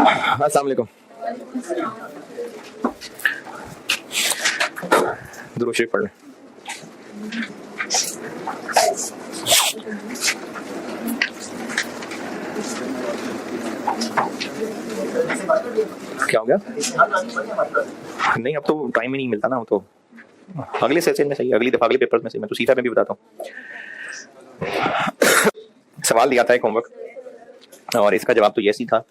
अस्सलाम वालेकुम। दुरूद शरीफ पढ़ लें। क्या हो गया? नहीं, अब तो टाइम ही नहीं मिलता ना, वो तो अगले सेशन में सही, अगली दफा अगले पेपर्स में सही। मैं तो सीफा में भी बताता हूँ। सवाल दिया था एक होमवर्क और इसका जवाब तो यस ही था।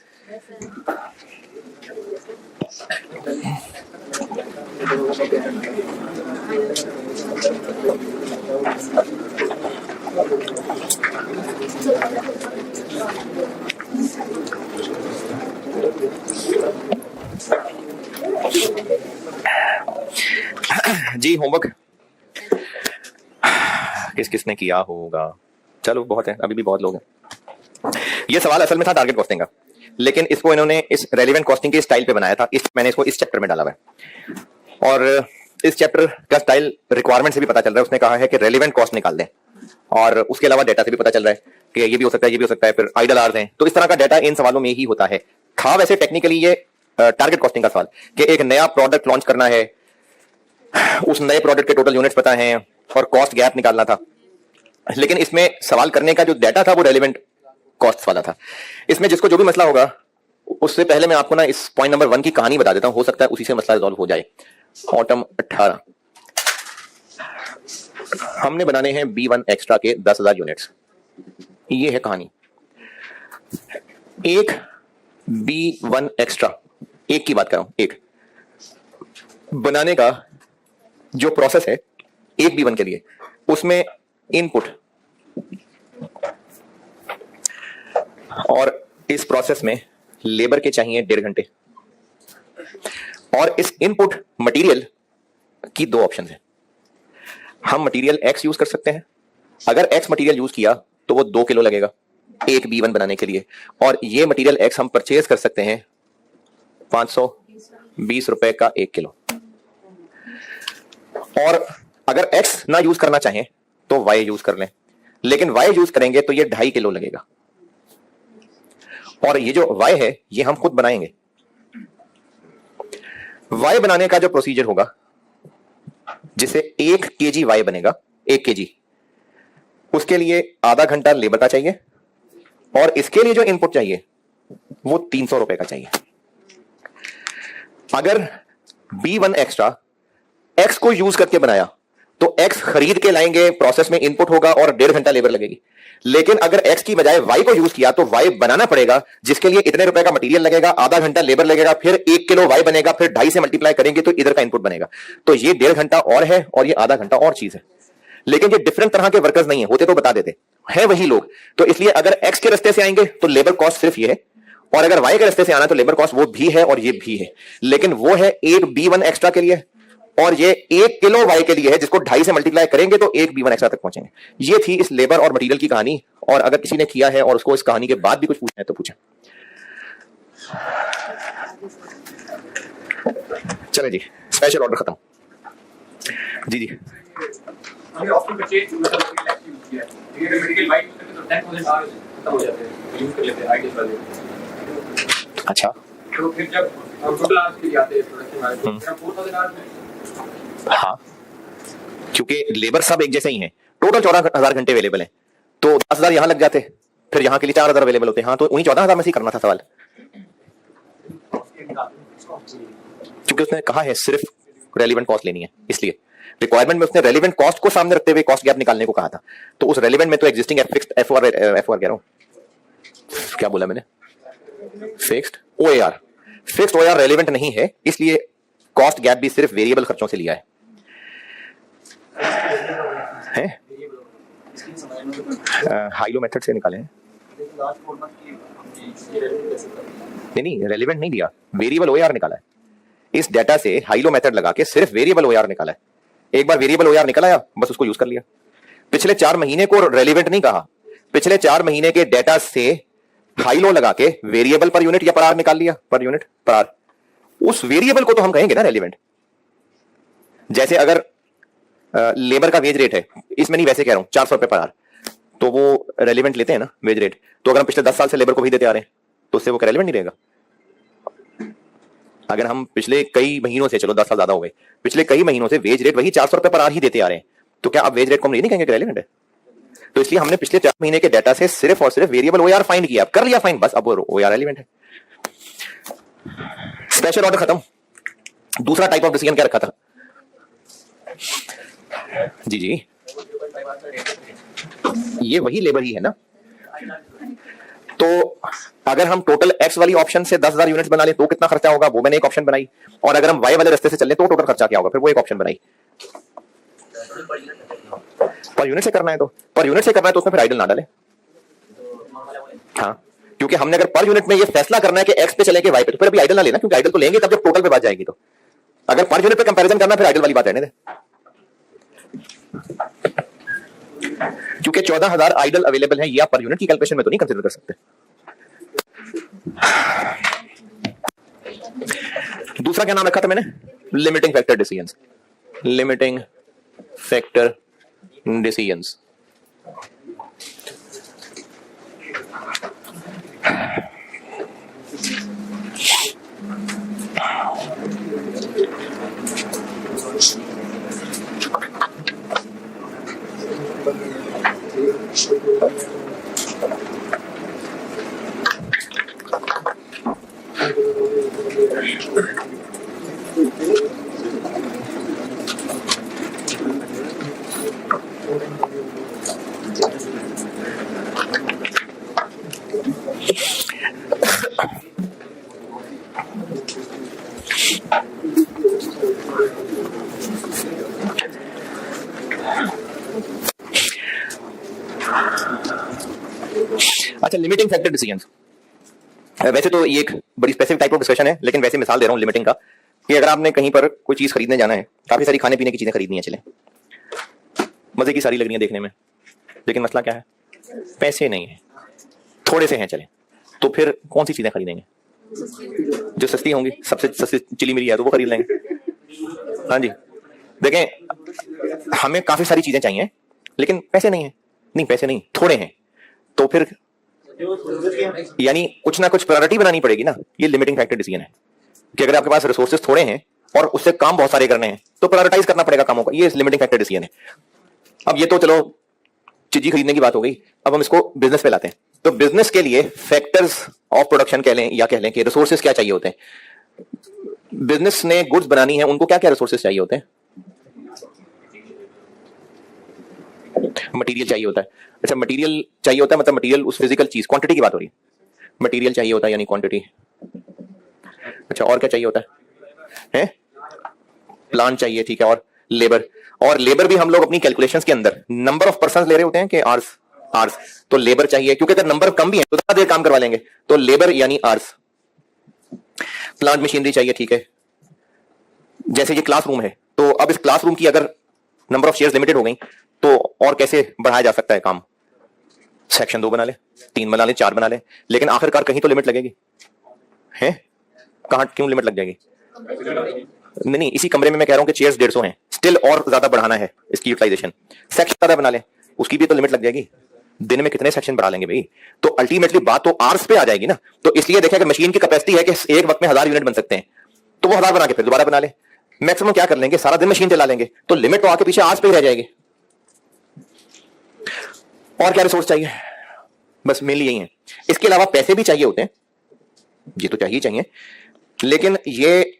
जी होमवर्क किस किसने किया होगा? चलो बहुत है, अभी भी बहुत लोग हैं। ये सवाल असल में था टारगेट कॉस्टिंग का, लेकिन इसको इन्होंने इस रेलेवेंट कॉस्टिंग के स्टाइल पे बनाया था। मैंने इसको इस चैप्टर में डाला हुआ है और इस चैप्टर का स्टाइल रिक्वायरमेंट से भी पता चल रहा है। उसने कहा है कि रेलेवेंट कॉस्ट निकाल दें और उसके अलावा डेटा से भी पता चल रहा है कि ये भी हो सकता है, ये भी हो सकता है, फिर आइडल आवर्स हैं। तो इस तरह का डेटा इन सवालों में ही होता है। था वैसे टेक्निकली ये टारगेट कॉस्टिंग का सवाल कि एक नया प्रोडक्ट लॉन्च करना है, उस नए प्रोडक्ट के टोटल यूनिट्स पता हैं और कॉस्ट गैप निकालना था। लेकिन इसमें सवाल करने का जो डेटा था वो रेलेवेंट कॉस्ट वाला था। इसमें जिसको जो भी मसला होगा, उससे पहले मैं आपको ना इस पॉइंट नंबर 1 की कहानी बता देता हूं, हो सकता है उसी से मसला रिजॉल्व हो जाए। ऑटम 18 हमने बनाने हैं B1 एक्स्ट्रा के 10,000 यूनिट्स। ये है कहानी। एक B1 एक्स्ट्रा, एक की बात कर रहा हूं, एक बनाने का जो प्रोसेस है एक B1 के लिए, उसमें इनपुट और इस प्रोसेस में लेबर के चाहिए 1.5 घंटे और इस इनपुट मटेरियल की 2 ऑप्शन है। हम मटेरियल X यूज कर सकते हैं। अगर X मटेरियल यूज किया तो वो 2 किलो लगेगा एक B1 बनाने के लिए, और ये मटेरियल X हम परचेज कर सकते हैं 520 रुपए का 1 किलो। और अगर X ना यूज करना चाहें तो Y यूज कर लें, लेकिन Y यूज करेंगे तो ये 2.5 किलो लगेगा। और ये जो Y है ये हम खुद बनाएंगे। Y बनाने का जो प्रोसीजर होगा, जिसे 1 kg Y बनेगा, 1 kg, उसके लिए आधा घंटा लेबर का चाहिए और इसके लिए जो इनपुट चाहिए वो 300 रुपए का चाहिए। अगर B1 एक्स्ट्रा X को यूज करके बनाया तो X खरीद के लाएंगे, प्रोसेस में इनपुट होगा और 1.5 घंटा लेबर लगेगी। लेकिन अगर X की बजाय Y को यूज किया तो Y बनाना पड़ेगा, जिसके लिए इतने रुपए का मटेरियल लगेगा, आधा घंटा लेबर लगेगा, फिर 1 किलो Y बनेगा, फिर 2.5 से मल्टीप्लाई करेंगे तो इधर का इनपुट बनेगा। तो ये 1.5 घंटा और है और ये आधा घंटा और चीज है। लेकिन ये डिफरेंट तरह के वर्कर्स नहीं है, होते तो बता देते हैं वही लोग। तो इसलिए अगर X के रास्ते से आएंगे तो लेबर कॉस्ट सिर्फ ये है, और अगर Y के रास्ते से आना तो लेबर कॉस्ट वो भी है और ये भी है। लेकिन वो है एक B1 एक्स्ट्रा के लिए और ये 1 किलो Y के लिए है, जिसको 2.5 से मल्टीप्लाई करेंगे तो एक B1 एक्स्ट्रा तक पहुंचेंगे। ये थी इस लेबर और मटेरियल की कहानी। और अगर किसी ने किया है और उसको इस कहानी के बाद भी कुछ पूछना है तो पूछें। चले जी, स्पेशल ऑर्डर खत्म। जी जी अच्छा, तो फिर जब हम टोटल आवर्स के लिए आते हैं प्रोडक्शन वाले, तो 4000 आवर्स में, हाँ, क्योंकि लेबर सब एक जैसे ही हैं। टोटल 14,000 घंटे अवेलेबल हैं, तो 10,000 यहां लग जाते, फिर यहां के लिए 4,000 अवेलेबल होते हैं। हाँ, तो उन्हीं 14,000 में से करना था सवाल, क्योंकि उसने कहा है सिर्फ रेलिवेंट कॉस्ट लेनी है। इसलिए रिक्वायरमेंट में उसने रेलिवेंट कॉस्ट को सामने रखते हुए कॉस्ट गैप निकालने को कहा था। तो उस रेलिवेंट में तो एग्जिस्टिंग फिक्स्ड एफ कह रहा हूं, क्या बोला मैंने, फिक्स्ड ओएआर, फिक्स्ड ओएआर रेलिवेंट नहीं है, इसलिए कॉस्ट गैप भी सिर्फ वेरिएबल खर्चों से लिया है? हाइलो मेथड से निकाले हैं। नहीं, रेलिवेंट नहीं दिया, वेरिएबल ओएआर निकाला है। इस डेटा से हाइलो मेथड लगा के सिर्फ वेरिएबल ओएआर निकाला है। एक बार वेरिएबल ओएआर निकल आया, बस उसको यूज कर लिया। पिछले 4 महीने को रेलिवेंट नहीं कहा, पिछले 4 महीने के डेटा से हाइलो लगा के वेरिएबल पर यूनिट या पर आर निकाल लिया, पर यूनिट पर आर। उस वेरिएबल को तो हम कहेंगे ना रेलिवेंट। जैसे अगर लेबर का वेज रेट है, इसमें नहीं वैसे कह रहा हूं, 400 रुपए पर आर, तो वो रेलिवेंट लेते हैं ना वेज रेट। तो अगर हम पिछले 10 साल से लेबर को भी देते आ रहे हैं तो उससे वो रेलिवेंट नहीं रहेगा। अगर हम पिछले कई महीनों से, चलो 10 साल ज्यादा हो गए, पिछले कई महीनों से वेज रेट वही 400 रुपए पर आवर ही देते आ रहे हैं, तो क्या अब वेज रेट को हम ये नहीं कहेंगे कि रेलेवेंट है? तो इसलिए हमने पिछले 4 महीने के डाटा से सिर्फ और सिर्फ वेरिएबल ओआर फाइंड किया, कर लिया फाइंड, बस अब ओआर रेलेवेंट है। स्पेशल ऑर्डर खत्म। दूसरा टाइप ऑफ डिसीजन क्या रखा था? जी जी, ये वही लेबर ही है ना। तो अगर हम टोटल एक्स वाली ऑप्शन से 10,000 यूनिट्स बना ले तो कितना खर्चा होगा, वो मैंने एक ऑप्शन बनाई। और अगर हम वाई वाले रास्ते से चले तो टोटल खर्चा क्या होगा, फिर वो एक ऑप्शन बनाई। पर यूनिट से करना है, तो पर यूनिट से करना है तो उसमें फिर आइडल ना डाले। हाँ, क्योंकि हमने अगर पर यूनिट में ये फैसला करना है कि एक्स पे चले के वाई पे, तो फिर अभी आइडल ना लेना, क्योंकि आइडल तो लेंगे तब जब टोटल पे बात जाएगी। तो अगर पर यूनिट पे कंपैरिजन करना, फिर आइडल वाली बात रहने दे, क्योंकि 14,000 आइडल अवेलेबल है, ये आप पर यूनिट की कैलकुलेशन में तो नहीं कंसीडर कर सकते। दूसरा क्या नाम रखा था मैंने? Limiting factor decisions. Limiting factor decisions. अच्छा, लिमिटिंग फैक्टर डिसीजंस। वैसे तो ये एक बड़ी स्पेसिफिक टाइप ऑफ डिस्कशन है, लेकिन वैसे मिसाल दे रहा हूं लिमिटिंग का, कि अगर आपने कहीं पर कोई चीज खरीदने जाना है, काफी सारी खाने पीने की चीजें खरीदनी है, चले मजे की सारी लग रही है देखने में, लेकिन मसला क्या है? पैसे नहीं है, थोड़े से हैं, चले तो फिर कौन सी चीजें खरीदेंगे? जो सस्ती होंगी, सबसे सस्ती चिली मिली है तो वो खरीद लेंगे। हाँ जी, देखें हमें काफी सारी चीजें चाहिए लेकिन पैसे नहीं है, नहीं पैसे नहीं, थोड़े हैं, तो फिर यानी कुछ ना कुछ प्रायोरिटी बनानी पड़ेगी ना। ये लिमिटिंग फैक्टर डिसीजन है कि अगर आपके पास रिसोर्सेज थोड़े हैं और उससे काम बहुत सारे करने हैं तो प्रायोरिटाइज करना पड़ेगा कामों का, ये लिमिटिंग फैक्टर डिसीजन है। अब ये तो चलो चीजी खरीदने की बात हो गई, अब हम इसको बिजनेस पे लाते हैं। तो बिजनेस के लिए फैक्टर्स ऑफ प्रोडक्शन कह लें या कह लें कि रिसोर्सेज क्या चाहिए होते हैं। बिजनेस ने गुड्स बनानी है, उनको क्या क्या रिसोर्सेज चाहिए होते हैं? मटेरियल चाहिए होता है। अच्छा, मटेरियल चाहिए होता है, मतलब मटेरियल उस फिजिकल चीज, क्वांटिटी की बात हो रही है। मटेरियल चाहिए होता है यानी क्वांटिटी। अच्छा, और क्या चाहिए होता है? प्लान चाहिए, ठीक है, और लेबर। और लेबर भी हम लोग अपनी कैलकुलेशंस के अंदर नंबर ऑफ पर्सन ले रहे होते हैं कि आर्स, आर्स तो लेबर चाहिए, क्योंकि अगर नंबर कम भी है तो ज्यादा देर काम करवा लेंगे, तो लेबर यानी आर्स। प्लांट मशीनरी चाहिए, ठीक है। जैसे ये क्लासरूम है, तो अब इस क्लासरूम की अगर नंबर ऑफ शेयर्स लिमिटेड हो गई तो और कैसे बढ़ाया जा सकता है काम? सेक्शन 2 बना ले, 3 बना ले, 4 बना ले, लेकिन आखिरकार कहीं तो लिमिट लगेगी है। कहां, क्यों लिमिट लग जाएगी? नहीं, इसी कमरे में मैं कह रहा हूं कि चेयर्स 150 हैं, स्टिल और ज्यादा बढ़ाना है इसकी यूटिलाइजेशन, सेक्शन ज्यादा बना ले, उसकी भी तो लिमिट लग जाएगी। दिन में कितने सेक्शन बढ़ा लेंगे भाई? तो अल्टीमेटली बात तो आर्स पे आ जाएगी ना। तो इसलिए देखा कि मशीन की कैपेसिटी है कि एक वक्त में 1000 यूनिट बन सकते हैं, तो वो 1000 बना के फिर दोबारा बना ले। मैक्सिमम क्या कर लेंगे, सारा दिन मशीन चला लेंगे, तो लिमिट तो आके पीछे आर्स पे ही रह जाएगी। और क्या रिसोर्स चाहिए? बस मेनली यही है। इसके अलावा पैसे भी चाहिए होते हैं, ये तो चाहिए, लेकिन ये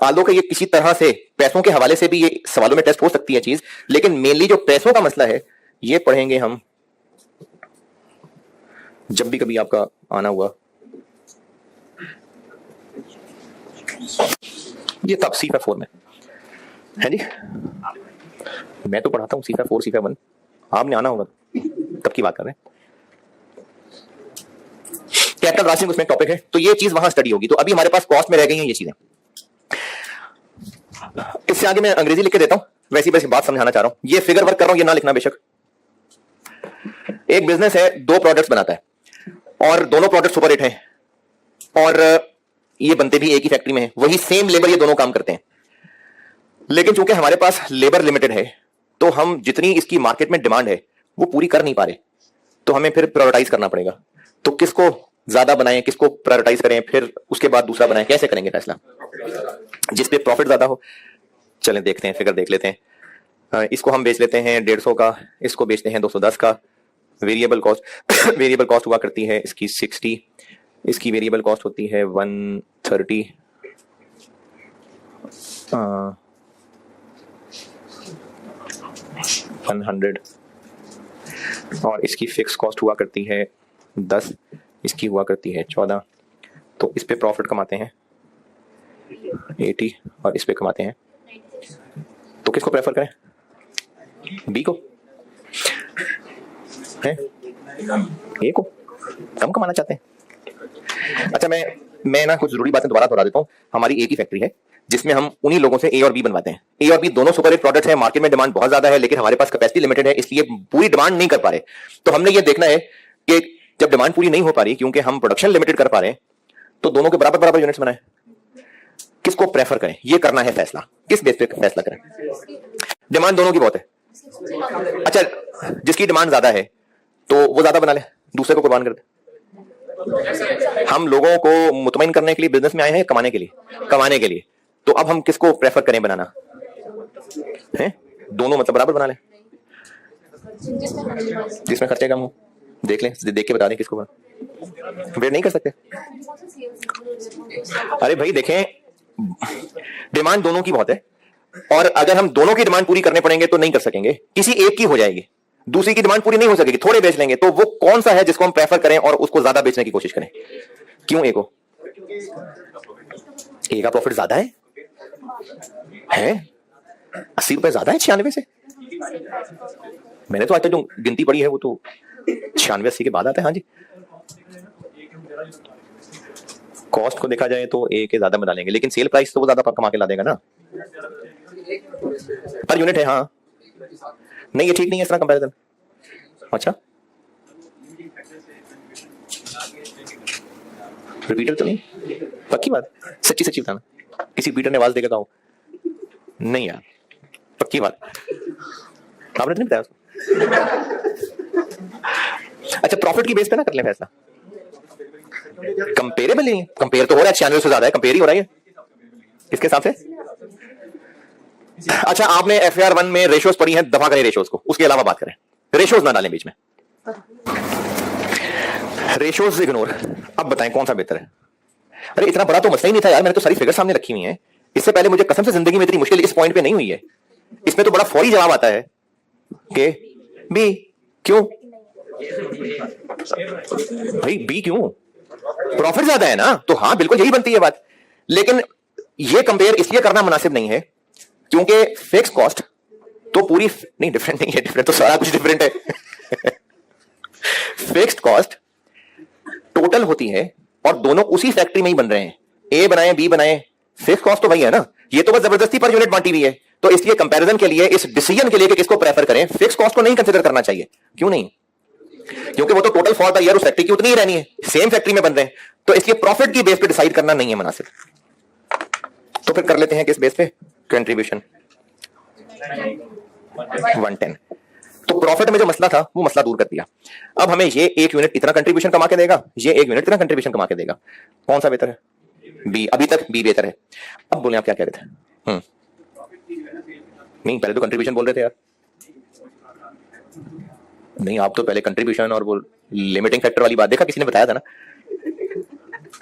आलो के ये किसी तरह से पैसों के हवाले से भी ये सवालों में टेस्ट हो सकती है चीज, लेकिन मेनली जो पैसों का मसला है ये पढ़ेंगे हम जब भी कभी आपका आना हुआ। ये तब C5 में है जी, मैं तो पढ़ाता हूं C5 C5 आपने आना होगा तब की बात कर रहे हैं। कैपिटल राशिंग उसमें टॉपिक है, तो ये चीज वहां स्टडी होगी। तो अभी हमारे पास कॉस्ट में रह गई हैं ये चीजें। इससे आगे मैं अंग्रेजी लिख के देता हूं, वैसी वैसी बात समझाना चाह रहा हूं। ये फिगर वर्क कर रहा हूं, ये ना लिखना बेशक। एक बिजनेस है, 2 प्रोडक्ट्स बनाता है और दोनों प्रोडक्ट सुपर हिट हैं और ये बनते भी एक ही फैक्ट्री में है, वही सेम लेबर ये दोनों काम करते हैं। लेकिन चूंकि हमारे पास लेबर लिमिटेड है तो हम जितनी इसकी मार्केट में डिमांड है वो पूरी कर नहीं पा रहे, तो हमें फिर प्रायोरिटाइज करना पड़ेगा। तो किसको ज्यादा बनाएं, किसको प्रायोरिटाइज करें, फिर उसके बाद दूसरा बनाएं, कैसे करेंगे फैसला? जिस पे प्रॉफिट ज्यादा हो। चलें देखते हैं, फिगर देख लेते हैं। इसको हम बेच लेते हैं 150 का, इसको बेचते हैं 210 का। वेरिएबल कॉस्ट वेरिएबल कॉस्ट हुआ करती है इसकी 60, इसकी वेरिएबल कॉस्ट होती है 130, 100, और इसकी फिक्स कॉस्ट हुआ करती है 10, इसकी हुआ करती है 14। तो इस पे प्रॉफिट कमाते हैं 80 और इस पे कमाते हैं, तो किसको प्रेफर करें? बी को है, ए को कम कमाना चाहते हैं। अच्छा मैं ना कुछ जरूरी बातें दोबारा दोहरा देता हूँ। हमारी ए की फैक्ट्री है जिसमें हम उन्हीं लोगों से ए और बी बनवाते हैं। ए और बी दोनों सुपर हिट प्रोडक्ट्स हैं, मार्केट में डिमांड बहुत ज्यादा है, लेकिन हमारे पास कैपेसिटी लिमिटेड है, इसलिए पूरी डिमांड नहीं कर पा रहे। तो हमने ये देखना है कि जब डिमांड पूरी नहीं हो पा रही क्योंकि हम प्रोडक्शन लिमिटेड कर पा रहे हैं, तो दोनों के बराबर बराबर यूनिट्स बनाए, किसको प्रेफर करें, ये करना है फैसला। किस बेस पे फैसला करें? डिमांड दोनों की बहुत है। अच्छा, जिसकी डिमांड ज्यादा है तो वो ज्यादा बना ले, दूसरे को कुर्बान कर दे। हम लोगों को मुतमईन करने के लिए बिजनेस में आए हैं, कमाने के लिए? कमाने के लिए। तो अब हम किसको प्रेफर करें बनाना है? दोनों मतलब बराबर बना ले, जिसमें खर्चे कम हो। देख लें, देख के बता दें किसको बना। वेट नहीं कर सकते? अरे भाई देखें, डिमांड दोनों की बहुत है, और अगर हम दोनों की डिमांड पूरी करने पड़ेंगे तो नहीं कर सकेंगे, किसी एक की हो जाएगी, दूसरी की डिमांड पूरी नहीं हो सकेगी, थोड़े बेच लेंगे। तो वो कौन सा है जिसको हम प्रेफर करें और उसको ज्यादा बेचने की कोशिश करें? क्यों ए को? ए का प्रॉफिट ज्यादा है 80 रुपए ज्यादा है 96 से। मैंने तो आज तक जो गिनती पड़ी है वो तो 96-80 के बाद आता है। हाँ जी, कॉस्ट को देखा जाए तो ए के ज्यादा बना लेंगे, लेकिन सेल प्राइस तो वो ज्यादा कमा के ला देगा ना, पर यूनिट है। हाँ नहीं, ये ठीक नहीं है इस तरह कंपैरिजन। अच्छा, रिपीटर तो नहीं? पक्की बात, सच्ची सच्ची बताना, किसी रिपीटर ने आवाज देगा कहो नहीं यार, पक्की बात, आपने तो नहीं बताया उसको? अच्छा, प्रॉफिट की बेस पे ना कर ले फैसला। कंपेरेबल नहीं है, कंपेयर तो हो रहा है, 96 से ज्यादा है, कंपेयर ही हो रहा है किसके साथ से? अच्छा, आपने FAR 1 में रेशियोज पढ़ी हैं, दफा करें रेशियोज को, उसके अलावा बात करें, रेशियोज ना डालें बीच में, रेशियोज इग्नोर। अब बताएं कौन सा बेहतर है? अरे इतना बड़ा तो मसला ही नहीं था यार, मैंने तो सारी फिगर सामने रखी हुई हैं। इससे पहले मुझे कसम से जिंदगी में इतनी मुश्किल इस पॉइंट पे नहीं हुई है। इसमें तो बड़ा फौरी जवाब आता है कि बी। क्यों भाई बी क्यों? प्रॉफिट ज्यादा है ना, तो हाँ बिल्कुल यही बनती है बात। लेकिन ये कंपेयर इसलिए करना मुनासिब नहीं है क्योंकि फिक्स कॉस्ट तो पूरी नहीं, डिफरेंट नहीं है, डिफरेंट तो सारा कुछ डिफरेंट है। फिक्स्ड कॉस्ट टोटल होती है और दोनों उसी फैक्ट्री में ही बन रहे हैं, ए बनाए बी बनाए, फिक्स कॉस्ट तो वही है ना। ये तो बस जबरदस्ती पर यूनिट बांटी हुई है। तो इसलिए कंपैरिजन के लिए, इस डिसीजन के लिए कि किसको प्रेफर करें, फिक्स कॉस्ट को नहीं कंसीडर करना चाहिए। क्यों नहीं? क्योंकि वो तो टोटल फॉर द ईयर उस फैक्ट्री की उतनी ही रहनी है, सेम फैक्ट्री में बन रहे हैं, तो इसलिए प्रॉफिट की बेस पे डिसाइड करना नहीं है मुनासिब। तो फिर कर लेते हैं किस बेस पे? कंट्रीब्यूशन 110। तो प्रॉफिट में जो मसला था वो मसला दूर कर दिया। अब हमें ये एक यूनिट इतना कंट्रीब्यूशन कमा के देगा, ये एक यूनिट इतना कंट्रीब्यूशन कमा के देगा, कौन सा बेहतर है? बी। अभी तक बी बेहतर है। अब बोले आप क्या कह रहे थे? नहीं, पहले तो कंट्रीब्यूशन बोल रहे थे यार। नहीं, आप तो पहले कंट्रीब्यूशन और वो लिमिटिंग फैक्टर वाली बात, देखा किसी ने बताया था ना।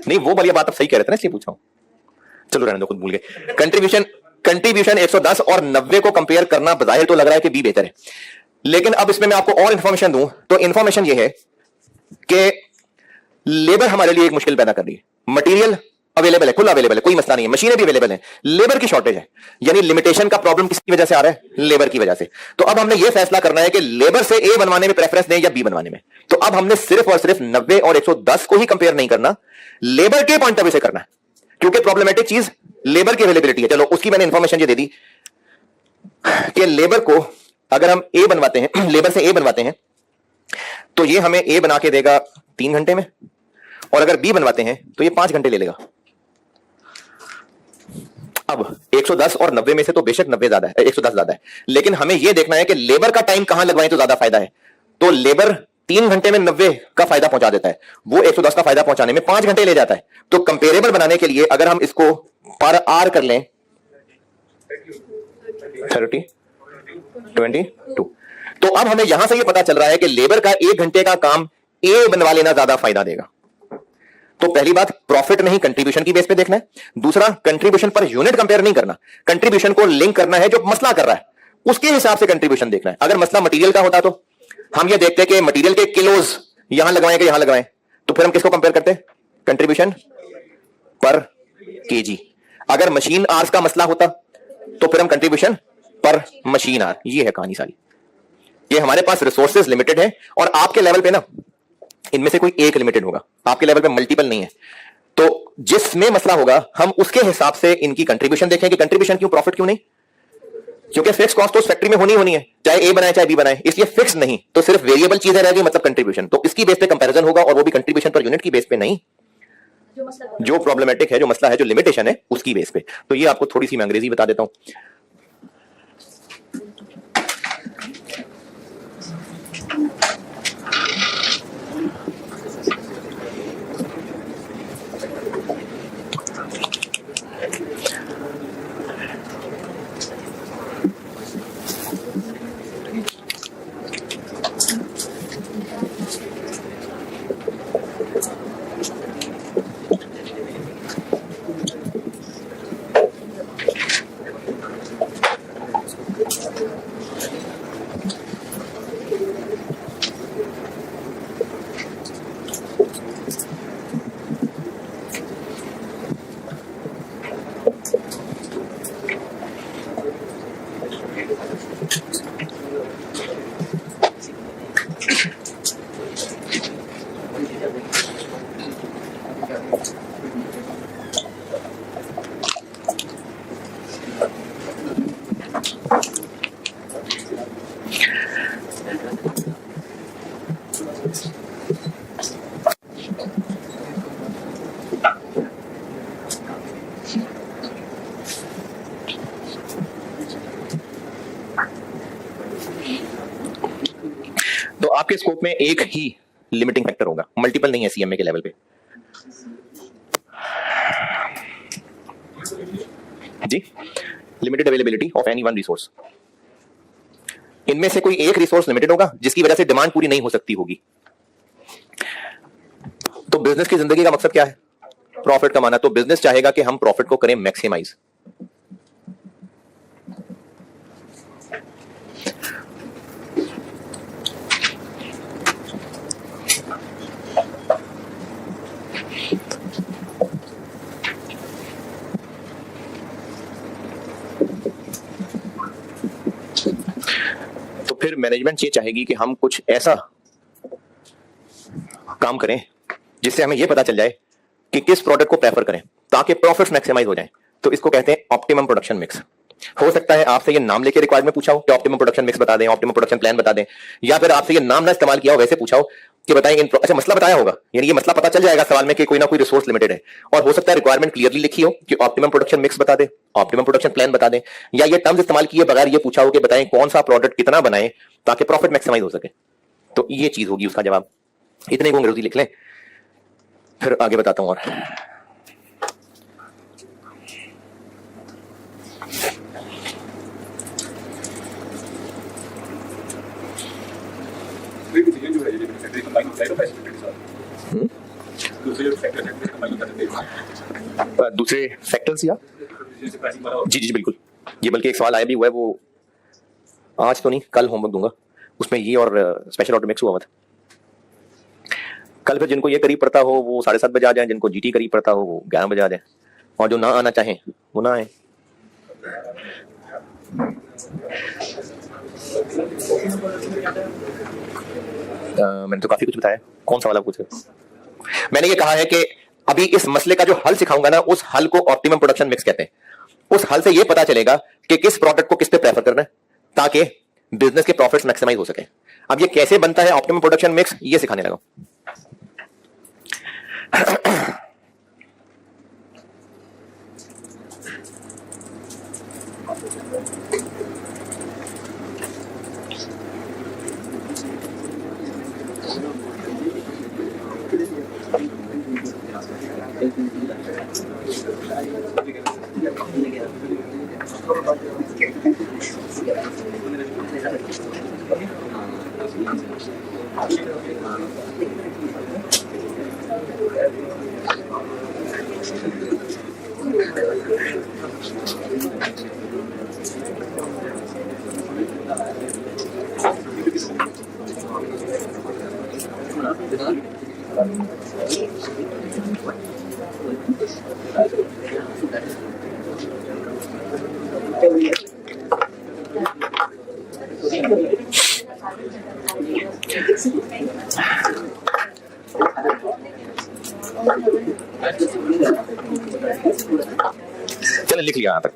नहीं, वो वाली बात आप सही कह रहे थे ना, इसलिए पूछा हूं। चलो रहने दो, खुद भूल गए। कंट्रीब्यूशन 110 और 90 को कंपेयर करना बजाहिर तो लग रहा है कि बी बेहतर है, लेकिन अब इसमें मैं आपको और इंफॉर्मेशन दूं तो इंफॉर्मेशन ये है कि लेबर हमारे लिए एक मुश्किल पैदा कर रही है। मटेरियल अवेलेबल है, खुला अवेलेबल है, कोई मसला नहीं है, मशीनें भी अवेलेबल है, लेबर की शॉर्टेज है। यानी लिमिटेशन का प्रॉब्लम किसकी वजह से आ रहा है? लेबर की वजह से। तो अब हमने यह फैसला करना है कि लेबर से ए बनवाने में प्रेफरेंस दें या बी बनवाने में। तो अब हमने सिर्फ और सिर्फ 90 और 110 को ही कंपेयर नहीं करना, लेबर के पॉइंट ऑफ व्यू से करना है, क्योंकि प्रॉब्लमेटिक चीज लेबर की अवेलेबिलिटी है। चलो उसकी मैंने इंफॉर्मेशन ये दे दी कि लेबर को अगर हम ए बनवाते हैं, लेबर से ए बनवाते हैं, तो ये हमें ए बना के देगा 3 घंटे में, और अगर बी बनवाते हैं तो ये 5 घंटे ले लेगा। अब 110 और 90 में से तो बेशक 90 ज्यादा है, 110 ज्यादा है, लेकिन हमें यह देखना है कि लेबर का टाइम कहां लगवाएं तो ज्यादा फायदा है। तो लेबर 3 घंटे में 90 का फायदा पहुंचा देता है, वो 110 का फायदा पहुंचाने में 5 घंटे ले जाता है। तो कंपेरेबल बनाने के लिए अगर हम इसको पर आर कर लें 30 22, तो अब हमें यहां से ये पता चल रहा है कि लेबर का 1 घंटे का काम ए बनवा लेना ज्यादा फायदा देगा। तो पहली बात, प्रॉफिट नहीं कंट्रीब्यूशन की बेस पे देखना है। दूसरा, कंट्रीब्यूशन पर यूनिट कंपेयर नहीं करना, कंट्रीब्यूशन को लिंक करना है जो मसला कर रहा है उसके हिसाब से कंट्रीब्यूशन देखना है। अगर मसला मटेरियल का होता तो हम ये देखते कि मटेरियल के किलोज यहां लगवाएं कि यहां लगवाएं, तो फिर हम किसको कंपेयर करते हैं? कंट्रीब्यूशन पर केजी। अगर मशीन आर्स का मसला होता तो फिर हम कंट्रीब्यूशन पर मशीन आर। ये है कहानी सारी। ये हमारे पास रिसोर्सेज लिमिटेड है और आपके लेवल पे ना इनमें से कोई एक लिमिटेड होगा, आपके लेवल पे मल्टीपल नहीं है। तो जिसमें मसला होगा हम उसके हिसाब से इनकी कंट्रीब्यूशन देखें कि कंट्रीब्यूशन क्यों, प्रॉफिट क्यों नहीं, क्योंकि फिक्स कॉस्ट तो उस फैक्ट्री में होनी है, चाहे ए बनाए चाहे बी बनाए, इसलिए फिक्स नहीं, तो सिर्फ वेरिएबल चीजें रहेगी, मतलब कंट्रीब्यूशन। तो इसकी बेस पे कंपैरिजन होगा और वो भी कंट्रीब्यूशन पर यूनिट की बेस पे नहीं, जो प्रॉब्लमेटिक है, जो मसला है, जो लिमिटेशन है उसकी बेस पे। तो ये आपको थोड़ी सी मैं अंग्रेजी बता देता हूं। तो आपके स्कोप में एक ही लिमिटिंग फैक्टर होगा, मल्टीपल नहीं है सीएमए के लेवल पे। जी, limited availability of any one resource. इनमें से कोई एक रिसोर्स लिमिटेड होगा जिसकी वजह से डिमांड पूरी नहीं हो सकती होगी। तो बिजनेस की जिंदगी का मकसद क्या है? प्रॉफिट कमाना। तो बिजनेस चाहेगा कि हम प्रॉफिट को करें मैक्सिमाइज। तो फिर मैनेजमेंट ये चाहेगी कि हम कुछ ऐसा काम करें जिससे हमें यह पता चल जाए कि किस प्रोडक्ट को प्रेफर करें ताकि प्रॉफिट्स मैक्सिमाइज हो जाएं। तो इसको कहते हैं ऑप्टिमम प्रोडक्शन मिक्स। हो सकता है आपसे ये नाम लेके रिक्वायर्ड में पूछा हो कि ऑप्टिमम प्रोडक्शन मिक्स बता दें, ऑप्टिमम प्रोडक्शन प्लान बता दें, या फिर आपसे ये नाम ना इस्तेमाल किया हो, वैसे पूछा हो कि बताएं अच्छा मसला बताया होगा, यानी ये मसला पता चल जाएगा सवाल में कि कोई ना कोई रिसोर्स लिमिटेड है। और हो सकता है रिक्वायरमेंट क्लियरली लिखी हो कि ऑप्टिमम प्रोडक्शन मिक्स बता दें, ऑप्टिमम प्रोडक्शन प्लान बता दें, या ये टर्म्स इस्तेमाल किए बगैर ये पूछा हो कि बताएं कौन सा प्रोडक्ट कितना बनाएं ताकि प्रॉफिट मैक्सिमाइज हो सके। तो ये चीज होगी उसका जवाब। इतने को अंग्रेजी लिख लें, फिर आगे बताता हूं। और दूसरे फैक्टर्स या जी जी बिल्कुल, ये बल्कि एक सवाल आया भी हुआ है, वो आज तो नहीं कल होमवर्क दूंगा, उसमें ये और स्पेशल ऑटो मिक्स हुआ था। कल फिर जिनको ये करीब पड़ता हो वो 7:30 बजे आ जाए, जिनको जीटी करीब पड़ता हो वो 11 बजे आ जाए, और जो ना आना चाहें वो ना आए। मैंने तो काफी कुछ बताया। कौन सा वाला पूछे? मैंने ये कहा है कि अभी इस मसले का जो हल सिखाऊंगा ना, उस हल को ऑप्टिमम प्रोडक्शन मिक्स कहते हैं। उस हल से ये पता चलेगा कि किस प्रोडक्ट को किस पे प्रेफर करना है ताकि बिजनेस के प्रॉफिट्स मैक्सिमाइज हो सके। अब ये कैसे बनता है ऑप्टिमम प्रोडक्शन मिक्स, ये सिखाने लगा। चलिए लिख लिया यहां तक।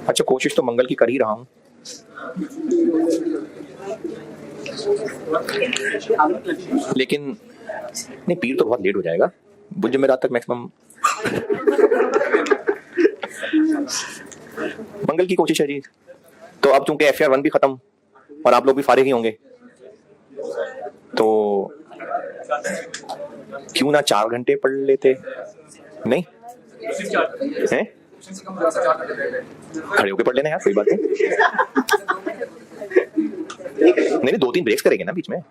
अच्छा, कोशिश तो मंगल की कर ही रहा हूं, लेकिन नहीं, पीर तो बहुत लेट हो जाएगा। बुध जुमेरात तक मैक्सिमम मंगल की कोशिश है जी। तो अब चूंकि FR1 भी खत्म और आप लोग भी फारिग ही होंगे, तो क्यों ना 4 घंटे पढ़ लेते? नहीं हैं? खड़े होके पढ़ लेना यार, कोई बात नहीं। नहीं 2-3 ब्रेक्स करेंगे ना बीच में।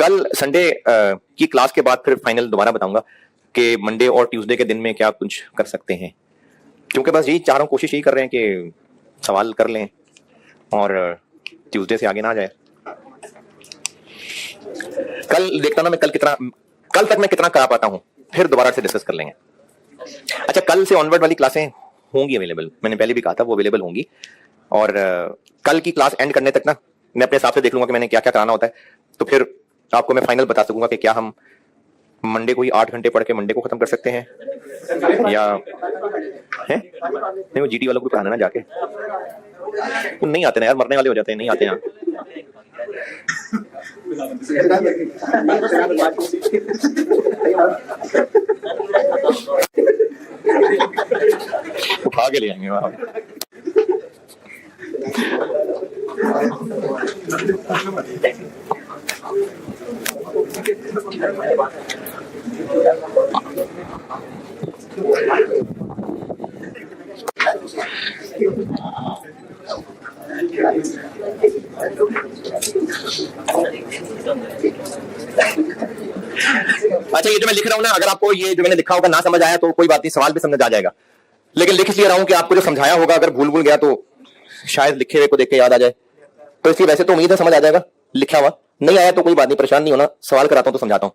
कल संडे की क्लास के बाद फिर फाइनल दोबारा बताऊंगा कि मंडे और ट्यूसडे के दिन में क्या कुछ कर सकते हैं, क्योंकि बस यही चारों कोशिश यही कर रहे हैं कि सवाल कर लें और ट्यूसडे से आगे ना जाए। कल देखता ना मैं कल तक मैं कितना करा पाता हूं, फिर दोबारा से डिस्कस कर लेंगे। अच्छा, कल से ऑनवर्ड वाली क्लासें होंगी अवेलेबल, मैंने पहले भी कहा था वो अवेलेबल होंगी। और कल की क्लास एंड करने तक ना मैं अपने हिसाब से देख लूंगा कि मैंने क्या क्या कराना होता है, तो फिर आपको मैं फाइनल बता सकूंगा कि क्या हम मंडे को ही 8 घंटे पढ़ के मंडे को खत्म कर सकते हैं, या है नहीं वो GT वालों को पढ़ाना ना जाके, वो नहीं आते ना यार, मरने वाले हो जाते हैं, नहीं आते यहाँ। उठा के ले आएंगे वहां। अच्छा, ये जो मैं लिख रहा हूं ना, अगर आपको ये जो मैंने लिखा होगा ना समझ आया तो कोई बात नहीं, सवाल भी समझ आ जाएगा। लेकिन लिख इसलिए रहा हूं कि आपको जो समझाया होगा अगर भूल गया तो शायद लिखे हुए को देख के याद आ जाए, तो इसलिए वैसे तो उम्मीद है समझ आ जाएगा लिखा हुआ। नहीं आया तो कोई बात नहीं, परेशान नहीं होना, सवाल कराता हूं तो समझाता हूं।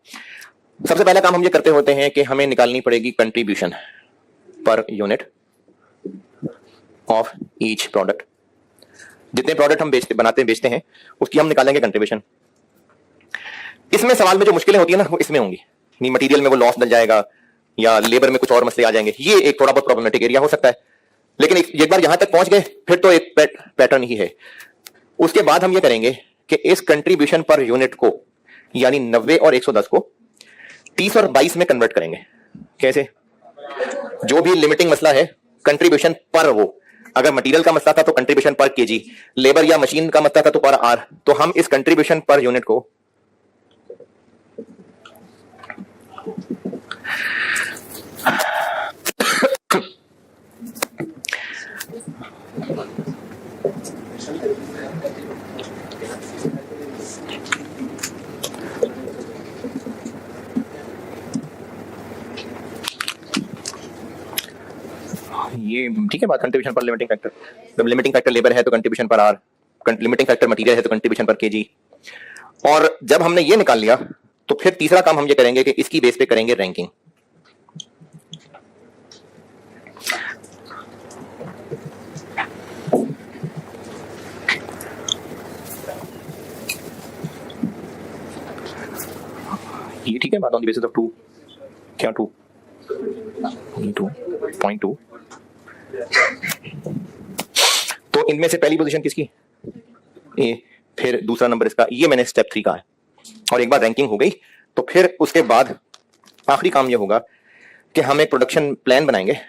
सबसे पहला काम हम ये करते होते हैं कि हमें निकालनी पड़ेगी contribution per unit of each product. जितने प्रोडक्ट हम बेचते हैं उसकी हम निकालेंगे कंट्रीब्यूशन। इसमें सवाल में जो मुश्किलें होती है ना वो इसमें होंगी, नहीं मटेरियल में वो लॉस डल जाएगा या लेबर में कुछ और मसले आ जाएंगे, ये एक थोड़ा बहुत प्रॉब्लमेटिक एरिया हो सकता है। लेकिन एक बार यहां तक पहुंच गए फिर तो एक पैटर्न ही है। उसके बाद हम ये करेंगे कि इस कंट्रीब्यूशन पर यूनिट को यानी 90 और 110 को 30 और 22 में कन्वर्ट करेंगे। कैसे? जो भी लिमिटिंग मसला है कंट्रीब्यूशन पर, वो अगर मटेरियल का मसला था तो कंट्रीब्यूशन पर केजी, लेबर या मशीन का मसला था तो पर आर, तो हम इस कंट्रीब्यूशन पर यूनिट को ये ठीक है बात, कंट्रीब्यूशन पर लिमिटिंग फैक्टर, जब लिमिटिंग फैक्टर लेबर है तो कंट्रीब्यूशन पर आर, लिमिटिंग फैक्टर मटेरियल है तो कंट्रीब्यूशन पर केजी। और जब हमने ये निकाल लिया तो फिर तीसरा काम हम ये करेंगे कि इसकी बेस पे करेंगे रैंकिंग। ये ठीक है बात, ऑन द बेसिस ऑफ 2 क्या 2.2। तो इनमें से पहली पोजीशन किसकी? ए, फिर दूसरा नंबर इसका, ये मैंने स्टेप 3 का है। और एक बार रैंकिंग हो गई तो फिर उसके बाद आखिरी काम ये होगा कि हम एक प्रोडक्शन प्लान बनाएंगे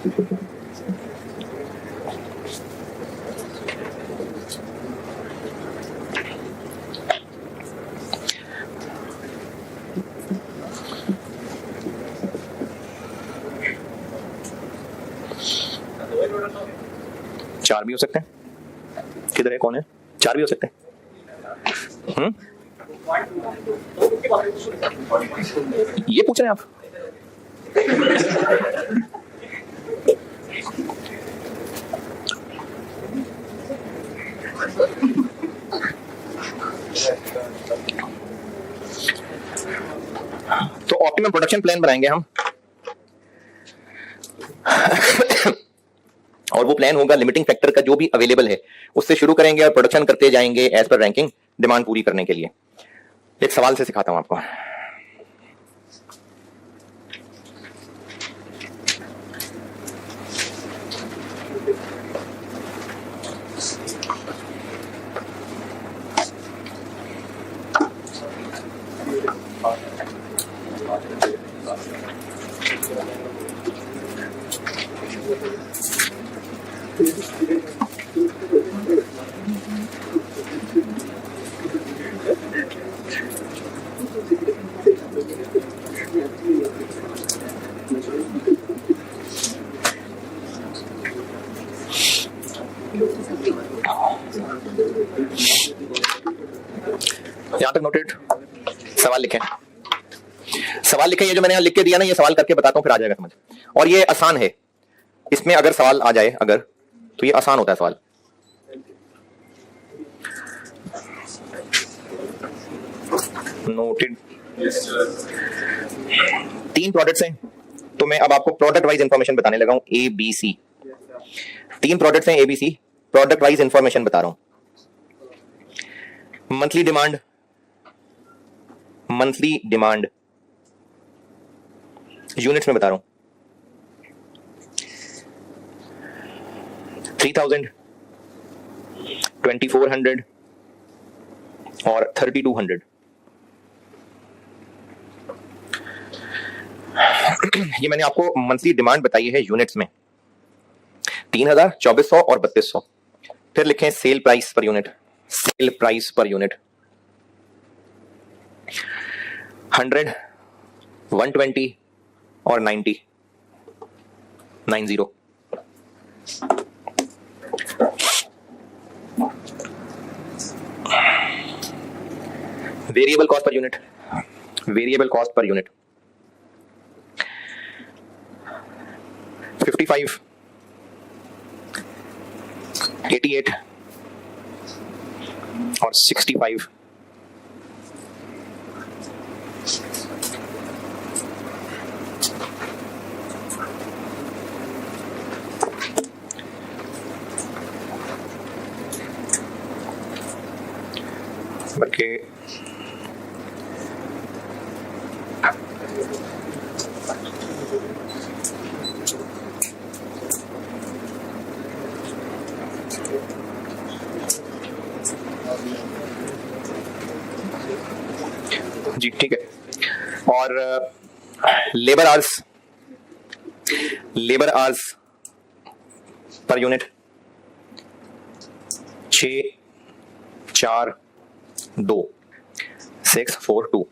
चार भी हो सकते हैं, किधर है, कौन है, चार भी हो सकते हैं। ये पूछ रहे हैं आप। तो ऑप्टिमम प्रोडक्शन प्लान बनाएंगे हम और वो प्लान होगा लिमिटिंग फैक्टर का जो भी अवेलेबल है उससे शुरू करेंगे और प्रोडक्शन करते जाएंगे एज पर रैंकिंग डिमांड पूरी करने के लिए। एक सवाल से सिखाता हूं आपको। यहां तक नोटेड। सवाल लिखें, सवाल लिखें। ये जो मैंने यहां लिख के दिया ना, ये सवाल करके बताता हूं फिर आ जाएगा समझ। और ये आसान है, इसमें अगर सवाल आ जाए अगर तो ये आसान होता है सवाल। नोटेड। तीन प्रोडक्ट्स हैं तो मैं अब आपको प्रोडक्ट वाइज इंफॉर्मेशन बताने लगा हूं। ए बी सी, तीन प्रोडक्ट्स हैं A B C, product wise information बता रहा हूं। Monthly demand, monthly demand units में बता रहा हूं। 3000, 2400 और 3200। ये मैंने आपको मंथली डिमांड बताई है यूनिट्स में, 3000, 2400 और 3200। फिर लिखें sale price per unit, sale price per unit 100, 120 और 90, 90। Variable cost per unit, variable cost per unit 55, 88 और 65। बल्कि जी ठीक है। और labour hours, labour hours per unit 6, 4, 2, 6, 4, 2।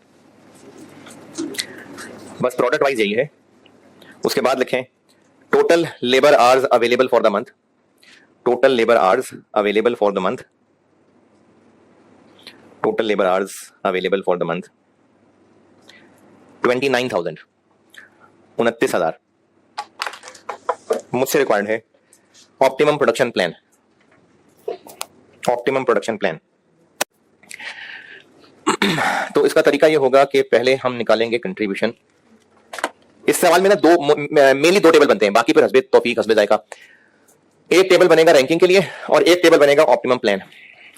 बस प्रोडक्ट वाइज यही है। उसके बाद लिखें total labour hours available for the month, total labour hours available for the month, total labour hours available for the month 29,000, 29,000। मुझसे रिक्वायर्ड है optimum production plan, optimum production plan. तो इसका तरीका ये होगा कि पहले हम निकालेंगे कंट्रीब्यूशन। इस सवाल में ना मेनली दो टेबल बनते हैं, बाकी फिर हस्बे तौफीक हस्बे जायका। एक टेबल बनेगा रैंकिंग के लिए और एक टेबल बनेगा optimum plan.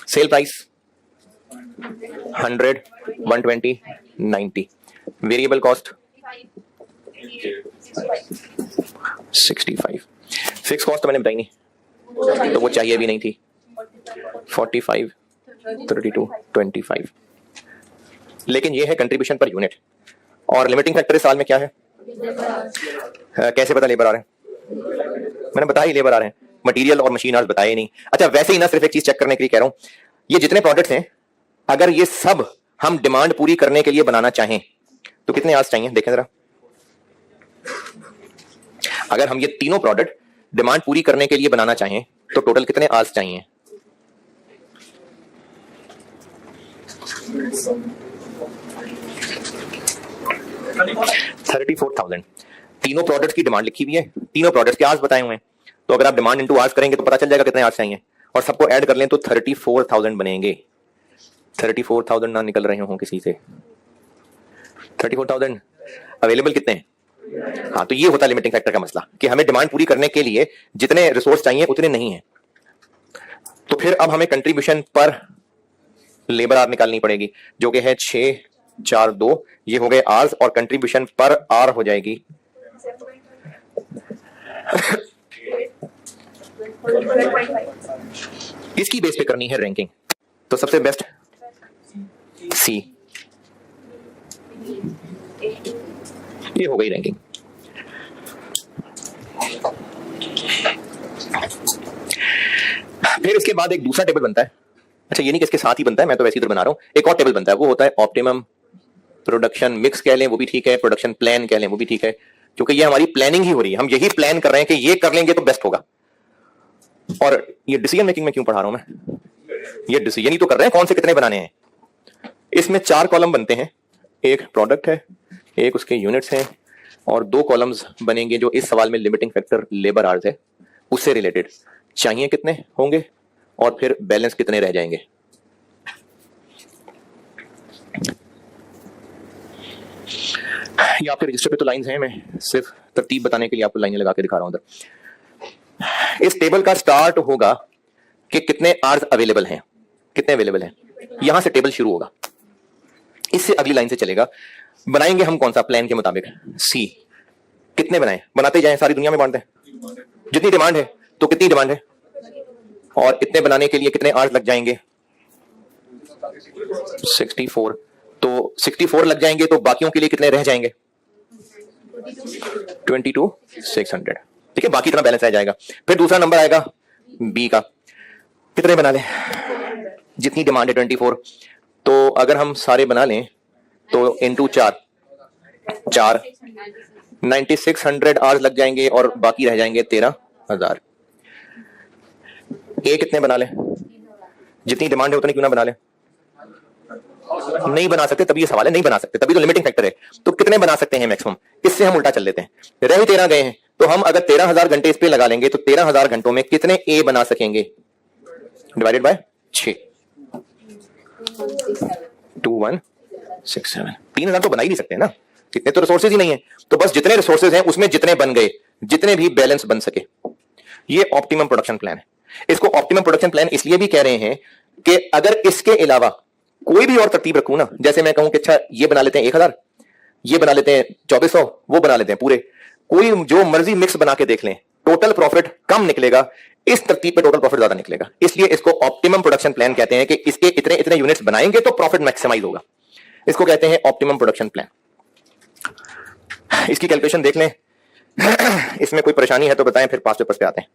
Sale price 100, 120, 90। Variable cost 65। Fix cost तो मैंने बताई नहीं, तो वो चाहिए भी नहीं थी। 45, 32, 25। लेकिन ये है कंट्रीब्यूशन पर यूनिट। और लिमिटिंग फैक्टर इस साल में क्या है, कैसे पता लेबर आ रहे हैं? मैंने बताया ही लेबर आ रहे हैं, मटेरियल और मशीन आवर्स बताए नहीं। अच्छा वैसे ही ना, सिर्फ एक चीज चेक करने के लिए कह रहा हूं, ये जितने प्रोडक्ट्स हैं अगर ये सब हम डिमांड पूरी करने के लिए बनाना चाहें तो कितने आवर्स चाहिए, देखें जरा। अगर हम ये तीनों प्रोडक्ट डिमांड पूरी करने के लिए बनाना चाहें तो टोटल कितने आवर्स चाहिए? 34,000। तीनों प्रोडक्ट्स की डिमांड लिखी हुई है, तीनों प्रोडक्ट्स के आवर्स बताए हुए हैं, तो अगर आप डिमांड इनटू आवर्स करेंगे तो पता चल जाएगा कितने आवर्स चाहिए, और सबको ऐड कर लें तो 34,000 बनेंगे। 34,000 ना निकल रहे हो किसी से, 34,000 अवेलेबल कितने हैं? हाँ, तो ये होता है लिमिटिंग फैक्टर का मसला कि हमें डिमांड पूरी करने के लिए जितने रिसोर्स चाहिए उतने नहीं है। तो फिर अब हमें कंट्रीब्यूशन पर लेबर आवर निकालनी पड़ेगी जो कि है 642, ये हो गए आवर्स, और कंट्रीब्यूशन पर आवर हो जाएगी इसकी बेस पे करनी है रैंकिंग, तो सबसे बेस्ट सी, ये हो गई रैंकिंग। फिर इसके बाद एक दूसरा टेबल बनता है, अच्छा ये नहीं कि इसके साथ ही बनता है, मैं तो वैसे इधर बना रहा हूं, एक और टेबल बनता है, वो होता है ऑप्टिमम प्रोडक्शन मिक्स कह लें वो भी ठीक है, प्रोडक्शन प्लान कह लें वो भी ठीक है, क्योंकि ये हमारी प्लानिंग ही हो रही है, हम यही प्लान कर रहे हैं कि ये कर लेंगे तो बेस्ट होगा। और ये डिसीजन मेकिंग में क्यों पढ़ा रहा हूं मैं, ये डिसीजन ही तो कर रहे हैं कौन से कितने बनाने हैं। इसमें 4 कॉलम बनते हैं, एक प्रोडक्ट है, एक उसके यूनिट्स हैं, और 2 कॉलम्स बनेंगे जो इस सवाल में लिमिटिंग फैक्टर लेबर आवर्स है उससे रिलेटेड, चाहिए कितने होंगे और फिर बैलेंस कितने रह जाएंगे। ये आपके रजिस्टर पे तो लाइंस हैं, मैं सिर्फ तरतीब बताने के लिए आपको लाइनें लगा के दिखा रहा हूं उधर। इस टेबल का स्टार्ट होगा कि कितने आवर्स अवेलेबल हैं, कितने अवेलेबल हैं, यहां से टेबल शुरू होगा, इससे अगली लाइन से चलेगा। बनाएंगे हम कौन सा प्लान के मुताबिक, सी, कितने बनाएं, बनाते जाएं, सारी दुनिया में बांट दें, जितनी डिमांड है तो कितनी डिमांड है, और इतने बनाने के लिए कितने आवर्स लग जाएंगे, 64, तो 64 लग जाएंगे, तो बाकियों के लिए कितने रह जाएंगे, 22,600, ठीक है, बाकी इतना बैलेंस रह जाएगा। फिर दूसरा नंबर आएगा बी का, कितने बना लें, जितनी डिमांड है 24, तो अगर हम सारे बना लें तो इनटू 4 9600 आवर्स लग जाएंगे और बाकी रह जाएंगे 13,000। ए कितने बना लें, जितनी डिमांड है उतनी क्यों ना बना लें, नहीं बना सकते, तभी ये सवाल है, नहीं बना सकते तभी तो लिमिटिंग फैक्टर है, तो कितने बना सकते हैं मैक्सिमम, इससे हम उल्टा चल लेते हैं, रह ही 13 गए हैं, तो हम अगर 13,000 घंटे इस पे लगा लेंगे तो 13,000 घंटों में कितने ए बना सकेंगे, डिवाइडेड बाय 6, 2167, 3,000 तो बना ही नहीं सकते ना, कितने तो रिसोर्सेज ही नहीं है, तो बस जितने रिसोर्सेज हैं उसमें जितने बन गए, जितने भी बैलेंस बन सके, ये ऑप्टिमम प्रोडक्शन प्लान है। इसको ऑप्टिमम प्रोडक्शन प्लान इसलिए भी कह रहे हैं कि अगर इसके अलावा कोई भी और तरतीब रखूं ना, जैसे मैं कहूं कि अच्छा ये बना लेते हैं 1,000, ये बना लेते हैं 2400, वो बना लेते हैं पूरे, कोई जो मर्जी मिक्स बना के देख लें, टोटल प्रॉफिट कम निकलेगा, इस तरतीब पे टोटल प्रॉफिट ज्यादा निकलेगा, इसलिए इसको ऑप्टिमम प्रोडक्शन प्लान कहते हैं कि इसके इतने इतने यूनिट्स बनाएंगे तो प्रॉफिट मैक्सिमाइज होगा, इसको कहते हैं ऑप्टिमम प्रोडक्शन प्लान। इसकी कैलकुलेशन देख लें, इसमें कोई परेशानी है तो बताएं, फिर पास पेपर्स पे आते हैं।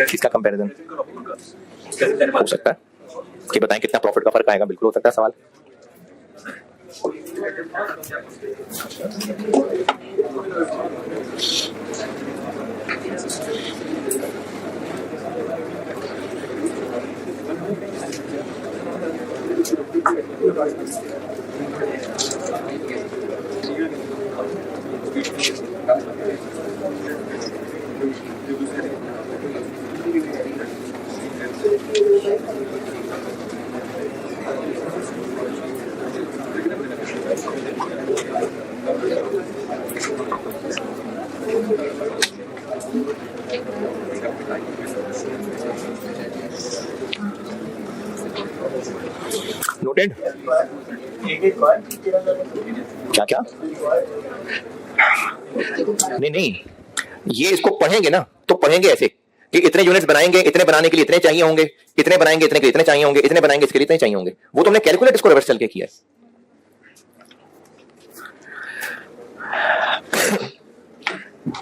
किसका कंपैरिजन हो सकता है कि बताएं कितना प्रॉफिट का फर्क आएगा, बिल्कुल हो सकता है सवाल। नोटेड, क्या क्या नहीं, ये इसको पढ़ेंगे ना तो पढ़ेंगे ऐसे कि इतने यूनिट्स बनाएंगे, इतने बनाने के लिए इतने चाहिए होंगे, इतने बनाएंगे इतने के इतने चाहिए होंगे, इतने बनाएंगे इसके लिए इतने चाहिए होंगे, वो तो हमने कैलकुलेट इसको रिवर्स चल के किया है,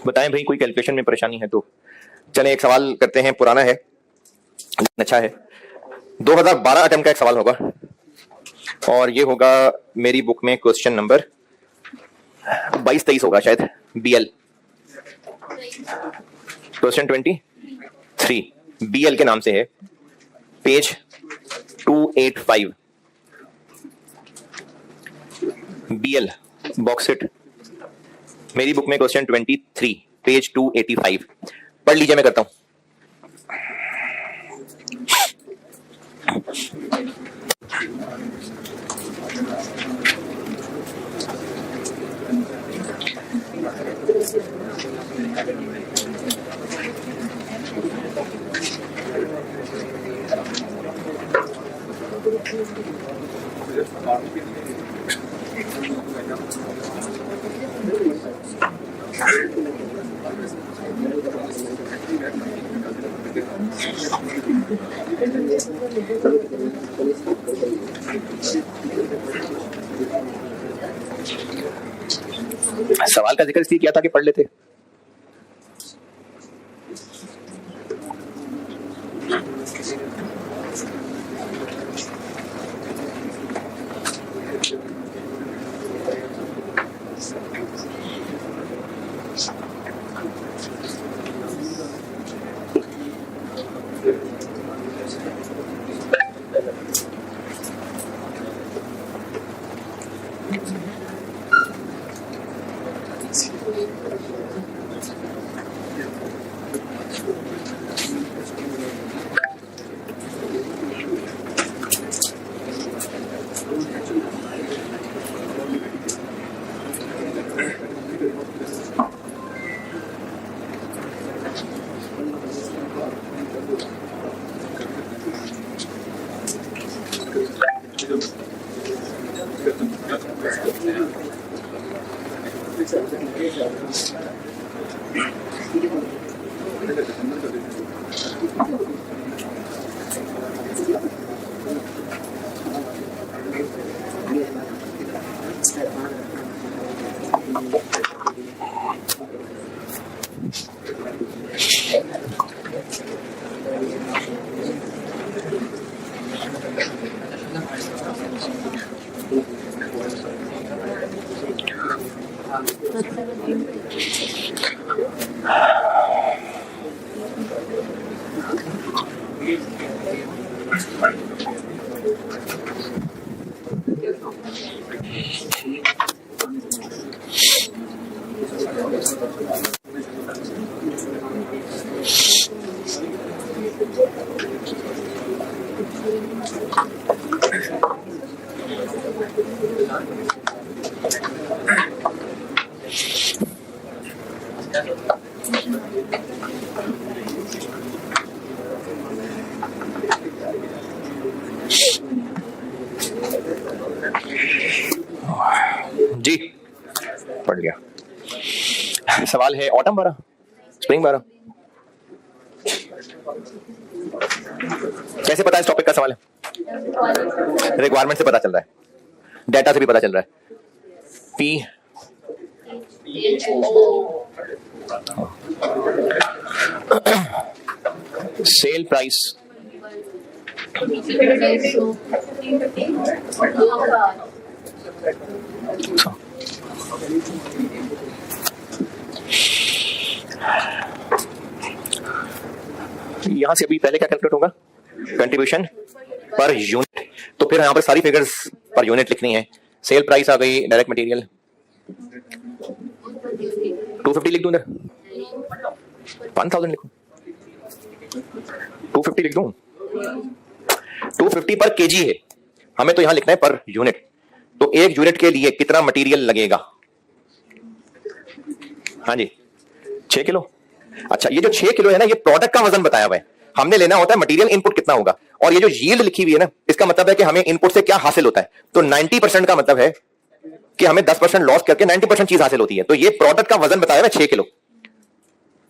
बताएं भाई, कोई कैलकुलेशन में परेशानी है तो। चलें एक सवाल करते हैं, पुराना है लेकिन अच्छा है। 2012 अटेम्प्ट का एक सवाल होगा और ये होगा मेरी बुक में क्वेश्चन नंबर 22-23 होगा शायद, BL क्वेश्चन 23 BL के नाम से है, पेज 285 BL बॉक्सेट, मेरी बुक में क्वेश्चन 23 पेज 285। पढ़ लीजिए, मैं करता हूं। सवाल का जिक्र इसलिए किया था कि पढ़ लेते। जी पढ़ लिया। सवाल है ऑटम 12 स्प्रिंग 12। कैसे पता है इस टॉपिक का सवाल है? रिक्वायरमेंट से पता चल रहा है, डेटा से भी पता चल रहा है। पी सेल प्राइस यहां से अभी पहले क्या कैलकुलेट होगा? Contribution per unit. तो फिर यहां पर सारी फिगर्स पर यूनिट लिखनी है। सेल प्राइस आ गई, डायरेक्ट मटेरियल 250 लिख दूं, इधर 1000 लिखूं, 250 लिख दूं। 250 पर केजी है, हमें तो यहां लिखना है पर यूनिट। तो एक यूनिट के लिए कितना मटेरियल लगेगा? हाँ जी 6 किलो। अच्छा, ये जो 6 किलो है ना, ये प्रोडक्ट का वजन बताया हुआ है। हमने लेना होता है मटेरियल इनपुट कितना होगा, और ये जो यील्ड लिखी हुई है ना, इसका मतलब है कि हमें इनपुट से क्या हासिल होता है। तो 90% का मतलब है कि हमें 10% लॉस करके 90% चीज हासिल होती है। तो ये प्रोडक्ट का वजन बताया हुआ है 6 किलो।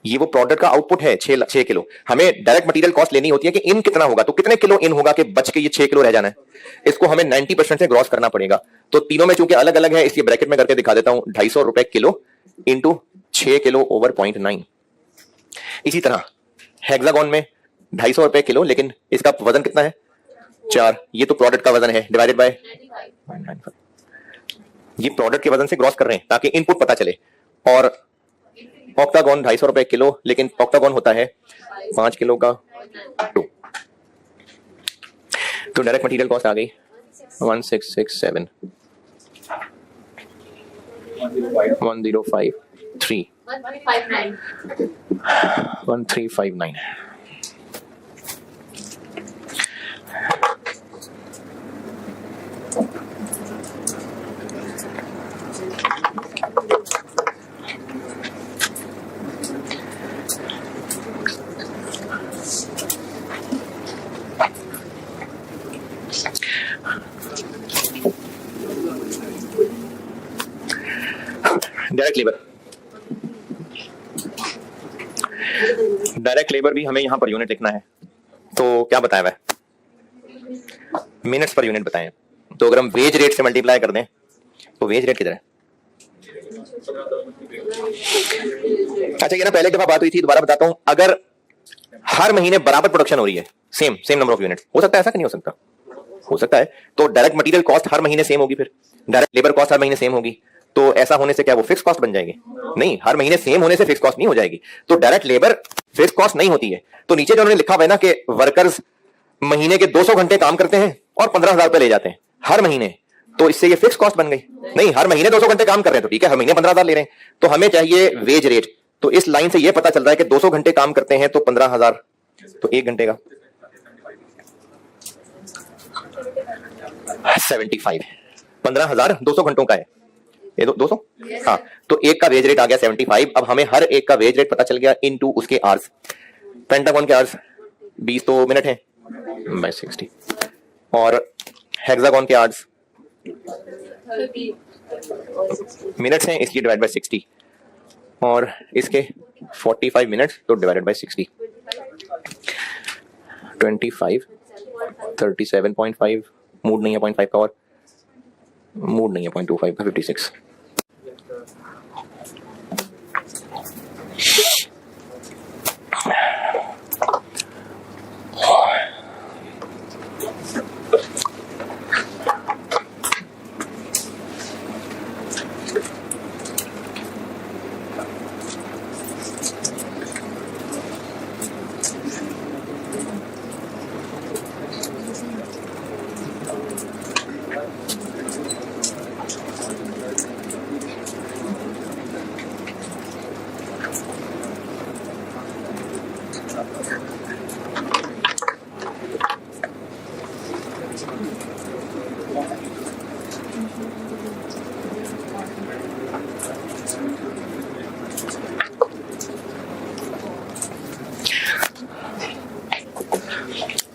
ये वो प्रोडक्ट का आउटपुट है 6 किलो। हमें डायरेक्ट मटेरियल कॉस्ट लेनी होती है कि इन कितना होगा, तो कितने किलो इन होगा कि बच के ये 6 किलो रह जाना है। इसको हमें 90% से ग्रॉस करना पड़ेगा। तो तीनों में चूंकि अलग अलग है इसलिए ब्रैकेट में करके दिखा देता हूं, 250 रुपए किलो इंटू 6 किलो ओवर 0.9। इसी तरह हेक्सागोन में 250 रुपए किलो, लेकिन इसका वजन कितना है 4, ये तो प्रोडक्ट का वजन है, डिवाइडेड बाय 0.95। ये प्रोडक्ट के वजन से ग्रॉस कर रहे हैं ताकि इनपुट पता चले। और ऑक्टागोन 250 रुपए किलो, लेकिन ऑक्टागोन होता है 5 किलो का 2। तो डायरेक्ट मटेरियल कॉस्ट आ गई 1667 1053 1359। डायरेक्ट लेबर भी हमें यहां पर यूनिट लिखना है, तो क्या बताया हुआ है, मिनट्स पर यूनिट बताएं। तो अगर हम वेज रेट से मल्टीप्लाई कर दें तो वेज रेट किधर है? अच्छा, ये ना पहले एक दफा बात हुई थी, दोबारा बताता हूं। अगर हर महीने बराबर प्रोडक्शन हो रही है, सेम नंबर ऑफ यूनिट, हो सकता है ऐसा कि नहीं हो सकता? हो सकता है। तो डायरेक्ट मटेरियल कॉस्ट हर महीने सेम होगी, फिर डायरेक्ट लेबर कॉस्ट हर महीने सेम होगी। तो ऐसा होने से क्या वो फिक्स कॉस्ट बन जाएगी? नहीं, हर महीने सेम होने से फिक्स कॉस्ट नहीं हो जाएगी। तो डायरेक्ट लेबर फिक्स कॉस्ट नहीं होती है। तो नीचे जो उन्होंने लिखा हुआ है ना कि वर्कर्स महीने के 200 घंटे काम करते हैं और 15,000 रुपए ले जाते हैं हर महीने, तो इससे ये फिक्स कॉस्ट बन गई। नहीं, हर महीने 200 घंटे काम कर रहे हैं तो ठीक है, हर महीने 15,000 ले रहे हैं। तो हमें चाहिए वेज रेट। तो इस लाइन से ये पता चल रहा है कि 200 घंटे काम करते हैं तो 15,000, तो 1 घंटे का 75, 15,000 200 घंटों का है ये 200। हाँ, तो एक का वेज रेट आ गया 75। अब हमें हर एक का वेज रेट पता चल गया इनटू उसके आवर्स। पेंटागन के आवर्स 20 तो मिनट है बाय 60, और हेक्सागोन के आवर्स मिनट्स हैं इसलिए डिवाइड बाय 60, और इसके 45 मिनट्स तो डिवाइडेड बाय 60, 25 37.5, मूड नहीं है 0.5 का, और मूड नहीं है 0.25 का 56।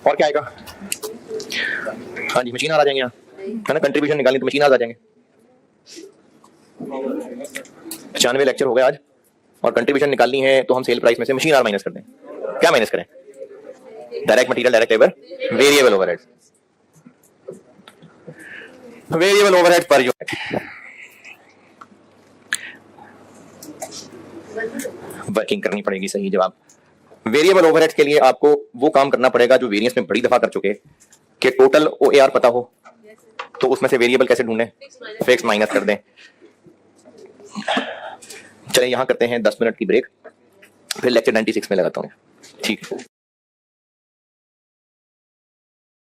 और क्या आएगा? हाँ जी, मशीन आ जाएंगे यहाँ, है ना। कंट्रीब्यूशन निकालनी तो मशीन आ जाएंगे। 95 लेक्चर हो गए आज, और कंट्रीब्यूशन निकालनी है तो हम सेल प्राइस में से मशीन आर माइनस कर दें। क्या माइनस करें? Direct material, direct labour, variable overhead, variable overhead per unit. Working करनी पड़ेगी, सही जवाब। वेरिएबल ओवरहेड के लिए आपको वो काम करना पड़ेगा जो वेरिएंस में बड़ी दफा कर चुके, कि टोटल ओएआर पता हो तो उसमें से वेरिएबल कैसे ढूंढें, फिक्स माइनस कर दें। चलिए यहां करते हैं 10 मिनट की ब्रेक, फिर लेक्चर 96 में लगाता हूं। ठीक है।